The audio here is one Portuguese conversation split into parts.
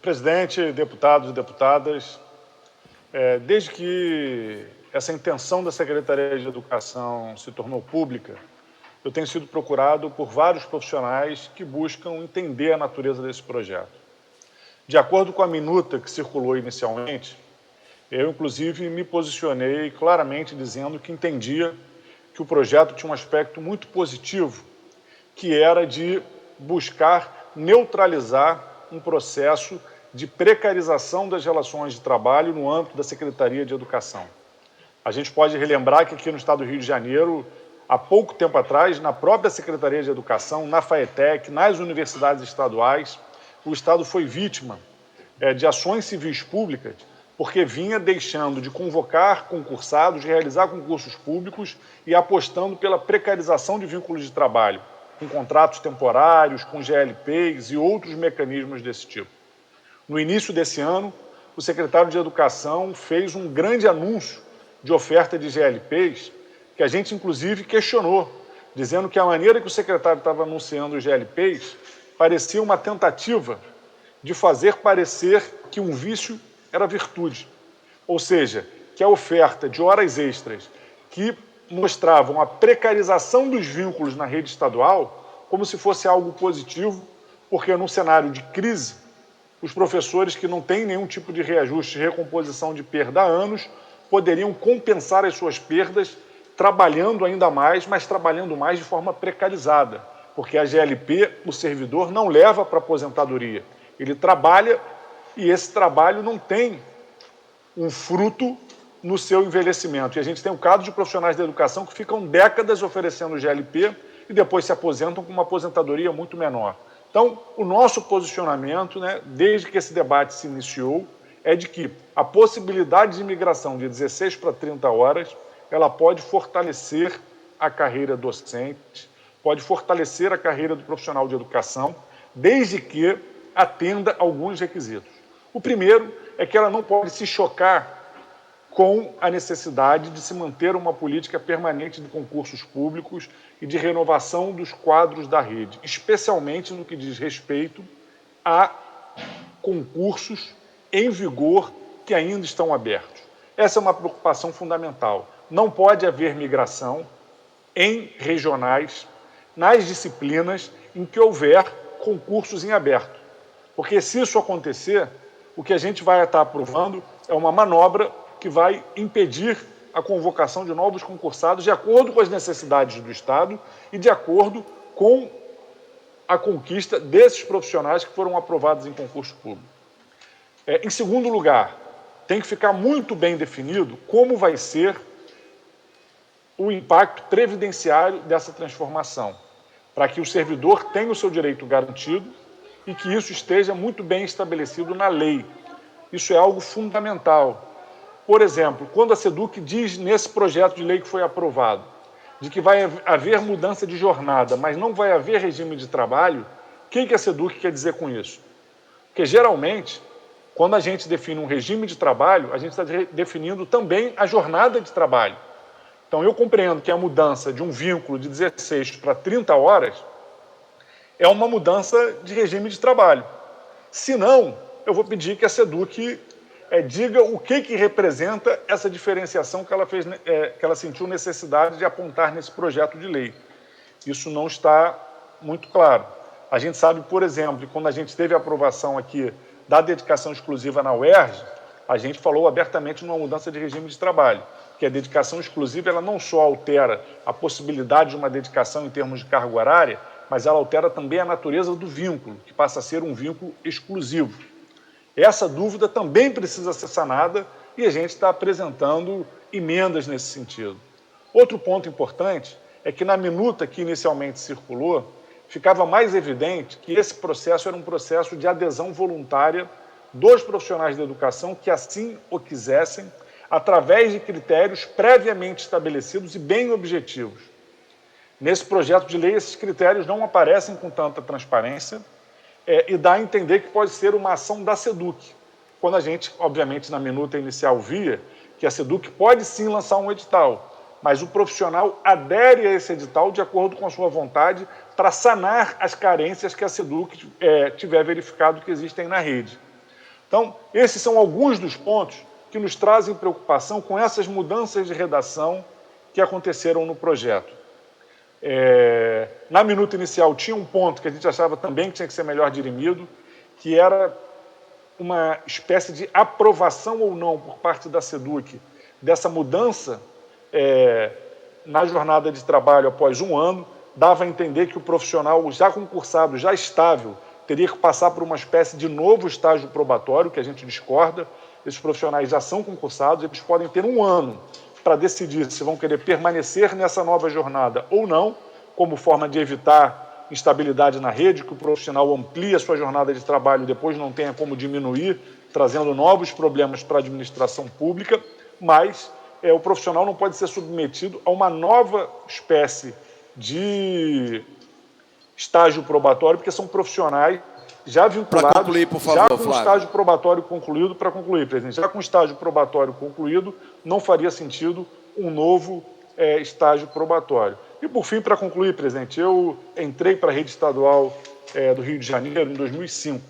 Presidente, deputados e deputadas, desde que essa intenção da Secretaria de Educação se tornou pública, eu tenho sido procurado por vários profissionais que buscam entender a natureza desse projeto. De acordo com a minuta que circulou inicialmente, eu, inclusive, me posicionei claramente dizendo que entendia que o projeto tinha um aspecto muito positivo, que era de buscar neutralizar um processo de precarização das relações de trabalho no âmbito da Secretaria de Educação. A gente pode relembrar que aqui no estado do Rio de Janeiro, há pouco tempo atrás, na própria Secretaria de Educação, na FAETEC, nas universidades estaduais, o Estado foi vítima de ações civis públicas porque vinha deixando de convocar concursados, de realizar concursos públicos e apostando pela precarização de vínculos de trabalho, com contratos temporários, com GLPs e outros mecanismos desse tipo. No início desse ano, o secretário de Educação fez um grande anúncio de oferta de GLPs, que a gente, inclusive, questionou, dizendo que a maneira que o secretário estava anunciando os GLPs parecia uma tentativa de fazer parecer que um vício era virtude. Ou seja, que a oferta de horas extras que mostravam a precarização dos vínculos na rede estadual como se fosse algo positivo, porque num cenário de crise, os professores que não têm nenhum tipo de reajuste, recomposição de perda há anos, poderiam compensar as suas perdas trabalhando ainda mais, mas trabalhando mais de forma precarizada, porque a GLP, o servidor, não leva para a aposentadoria. Ele trabalha e esse trabalho não tem um fruto no seu envelhecimento. E a gente tem o caso de profissionais da educação que ficam décadas oferecendo GLP e depois se aposentam com uma aposentadoria muito menor. Então, o nosso posicionamento, desde que esse debate se iniciou, é de que a possibilidade de migração de 16 para 30 horas, ela pode fortalecer a carreira docente, pode fortalecer a carreira do profissional de educação, desde que atenda alguns requisitos. O primeiro é que ela não pode se chocar com a necessidade de se manter uma política permanente de concursos públicos e de renovação dos quadros da rede, especialmente no que diz respeito a concursos em vigor que ainda estão abertos. Essa é uma preocupação fundamental. Não pode haver migração em regionais, nas disciplinas em que houver concursos em aberto. Porque se isso acontecer, o que a gente vai estar aprovando é uma manobra que vai impedir a convocação de novos concursados de acordo com as necessidades do Estado e de acordo com a conquista desses profissionais que foram aprovados em concurso público. Em segundo lugar, tem que ficar muito bem definido como vai ser o impacto previdenciário dessa transformação, para que o servidor tenha o seu direito garantido e que isso esteja muito bem estabelecido na lei. Isso é algo fundamental. Por exemplo, quando a SEDUC diz nesse projeto de lei que foi aprovado, de que vai haver mudança de jornada, mas não vai haver regime de trabalho, o que a SEDUC quer dizer com isso? Porque, geralmente, quando a gente define um regime de trabalho, a gente está definindo também a jornada de trabalho. Então, eu compreendo que a mudança de um vínculo de 16 para 30 horas é uma mudança de regime de trabalho. Se não, eu vou pedir que a SEDUC diga o que representa essa diferenciação que ela sentiu necessidade de apontar nesse projeto de lei. Isso não está muito claro. A gente sabe, por exemplo, que quando a gente teve a aprovação aqui da dedicação exclusiva na UERJ, a gente falou abertamente numa mudança de regime de trabalho, que a dedicação exclusiva ela não só altera a possibilidade de uma dedicação em termos de carga horária, mas ela altera também a natureza do vínculo, que passa a ser um vínculo exclusivo. Essa dúvida também precisa ser sanada e a gente está apresentando emendas nesse sentido. Outro ponto importante é que na minuta que inicialmente circulou, ficava mais evidente que esse processo era um processo de adesão voluntária dos profissionais da educação que assim o quisessem, através de critérios previamente estabelecidos e bem objetivos. Nesse projeto de lei, esses critérios não aparecem com tanta transparência e dá a entender que pode ser uma ação da SEDUC, quando a gente, obviamente, na minuta inicial via que a SEDUC pode sim lançar um edital, mas o profissional adere a esse edital de acordo com a sua vontade para sanar as carências que a SEDUC tiver verificado que existem na rede. Então, esses são alguns dos pontos que nos trazem preocupação com essas mudanças de redação que aconteceram no projeto. Na minuta inicial tinha um ponto que a gente achava também que tinha que ser melhor dirimido, que era uma espécie de aprovação ou não por parte da SEDUC dessa mudança na jornada de trabalho após um ano, dava a entender que o profissional já concursado, já estável, teria que passar por uma espécie de novo estágio probatório, que a gente discorda. Esses profissionais já são concursados, eles podem ter um ano para decidir se vão querer permanecer nessa nova jornada ou não, como forma de evitar instabilidade na rede, que o profissional amplie a sua jornada de trabalho e depois não tenha como diminuir, trazendo novos problemas para a administração pública, mas o profissional não pode ser submetido a uma nova espécie de estágio probatório, porque são profissionais já vinculados, para concluir, por favor, já com Flávio. estágio probatório concluído, para concluir, presidente, já com estágio probatório concluído, não faria sentido um novo estágio probatório. E, por fim, para concluir, presidente, eu entrei para a rede estadual do Rio de Janeiro em 2005.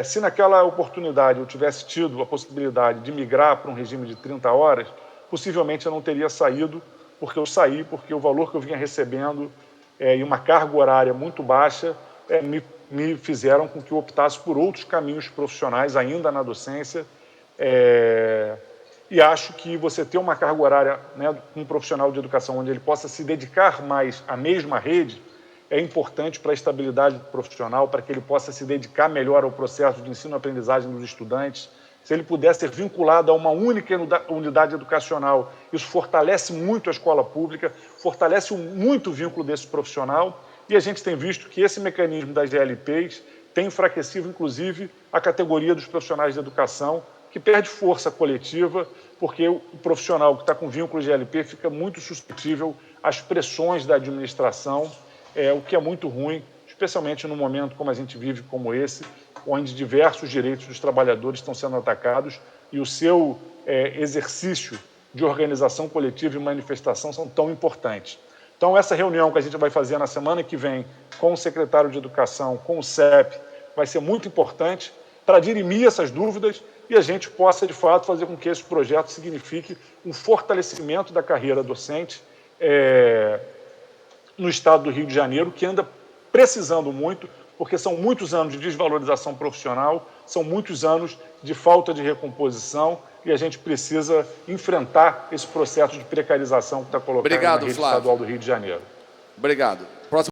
Se naquela oportunidade eu tivesse tido a possibilidade de migrar para um regime de 30 horas, possivelmente eu não teria saído, porque eu saí, porque o valor que eu vinha recebendo e uma carga horária muito baixa me fizeram com que eu optasse por outros caminhos profissionais, ainda na docência, e acho que você ter uma carga horária, um profissional de educação, onde ele possa se dedicar mais à mesma rede, é importante para a estabilidade profissional, para que ele possa se dedicar melhor ao processo de ensino-aprendizagem dos estudantes. Se ele puder ser vinculado a uma única unidade educacional, isso fortalece muito a escola pública, fortalece muito o vínculo desse profissional, e a gente tem visto que esse mecanismo das GLPs tem enfraquecido, inclusive, a categoria dos profissionais de educação, que perde força coletiva, porque o profissional que está com vínculo GLP fica muito suscetível às pressões da administração, o que é muito ruim, especialmente num momento como a gente vive como esse, onde diversos direitos dos trabalhadores estão sendo atacados e o seu exercício de organização coletiva e manifestação são tão importantes. Então, essa reunião que a gente vai fazer na semana que vem com o secretário de Educação, com o CEP, vai ser muito importante para dirimir essas dúvidas e a gente possa, de fato, fazer com que esse projeto signifique um fortalecimento da carreira docente no estado do Rio de Janeiro, que anda precisando muito, porque são muitos anos de desvalorização profissional, são muitos anos de falta de recomposição e a gente precisa enfrentar esse processo de precarização que está colocado na rede estadual do Rio de Janeiro. Obrigado.